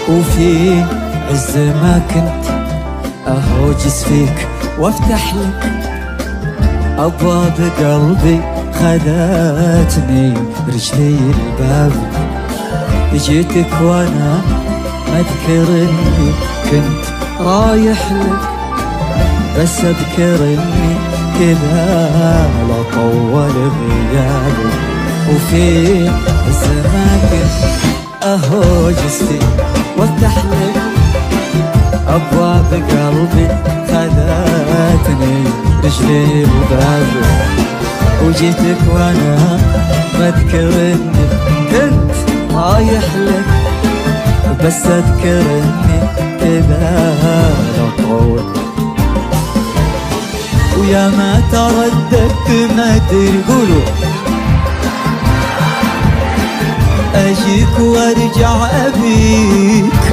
وفي عز ما كنت أهوجس فيك وافتح لك أبواب قلبي، خذتني رجلي الباب. جيتك وانا ما اذكر اني كنت رايح لك، بس اذكر اني كذا لا طول غيابي. وفي الزمان كنت اهوجس فيك وافتح لك ابواب قلبي، خذتني رجلي الباب. وجيتك وانا ما اذكر اني كنت رايح لك، بس اذكر اني كذا طول. ويا ما ترددت ما ادري قولوا اجيك وارجع ابيك.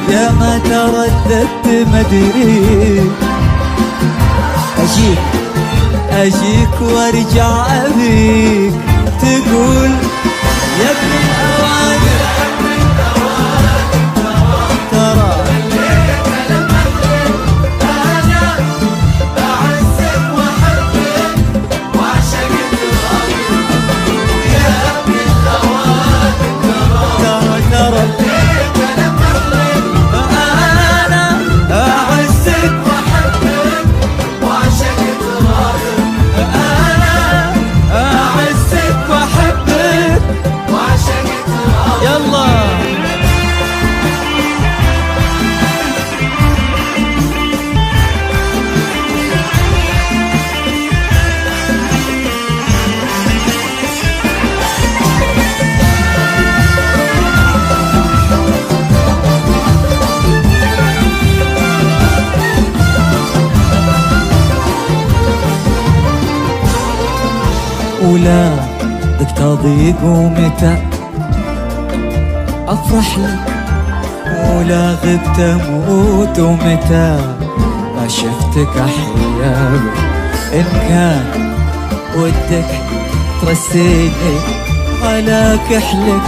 يا ما ترددت ما ادري اجيك وارجع ابيك. تقول يا ابن الاوادم ترى انا بعزك واحبك وعشقك يا ابن الاوادم ترى انا بعزك واحبك وعشقك انا اعزك واحبك وعشقك يلا. ولا بدك تضيق ومتى افرح لك، ولا غبت اموت ومتى ما شفتك احيا بك. ان كان ودك ترسيني على كحلك،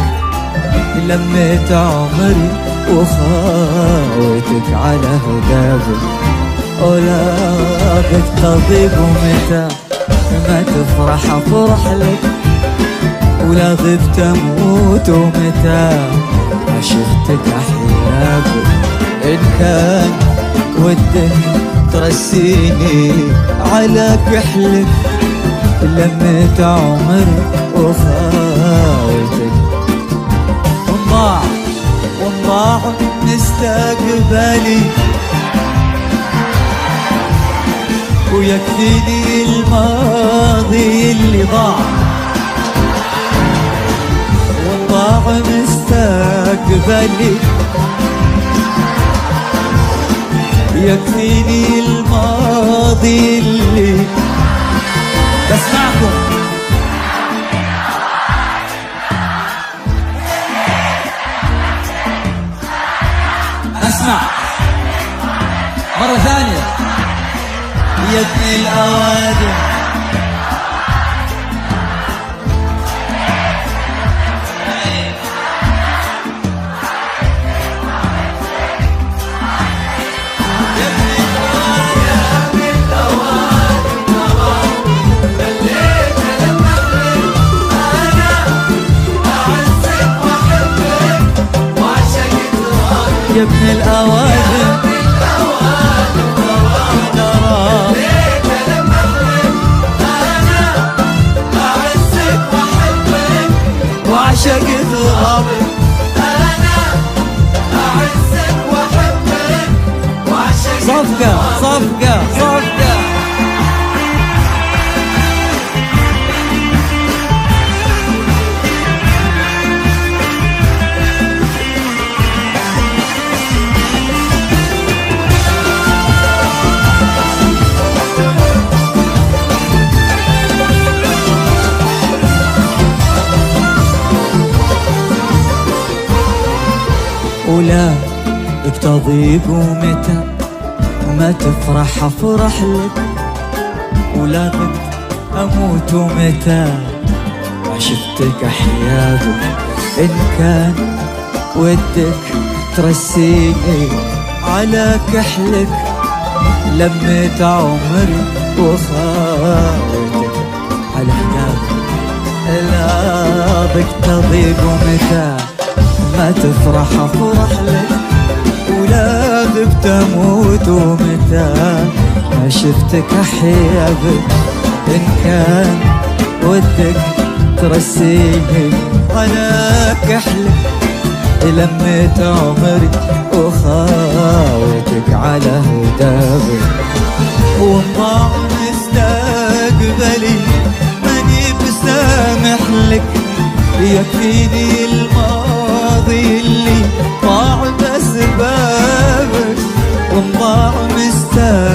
لميت عمري وخاويتك على هدابك. ولا بدك تضيق ومتى ما تفرح افرح لك، ولا غبت اموت ومتى ما شفتك احيا بك. ان كان ودك ترسيني على كحلك، لميت عمري وخاويتك. وانضاع مستقبلي، ويكفيني الماضي اللي ضاع. وانضاع مستقبلي، يكفيني الماضي اللي. بسمعكم اسمع مرة ثانية. يا ابن الأوادم يا ابن الأوادم ترى ليك لما انا بعزك واحبك وعشقت غابك. انا بعزك واحبك وعشقك صفقة ولا بدك تضيق ومتى ما تفرح افرح لك، ولا غبت اموت ومتى ما شفتك احيا بك. إن كان ودك ترسيني على كحلك لمة عمري وخاوتك على حجابك لا بك تضيق ومتى ما تفرح أفرح لك ولا غبت أموت ومتى ما شفتك أحيا بك إن كان ودك ترسيني على كحلك لمة عمري وخاوتك على هدابك وضاع مستقبلي ماني بسامح لك يكفيني الماضي اللي ضاع بأسبابك وضاع مستقبلي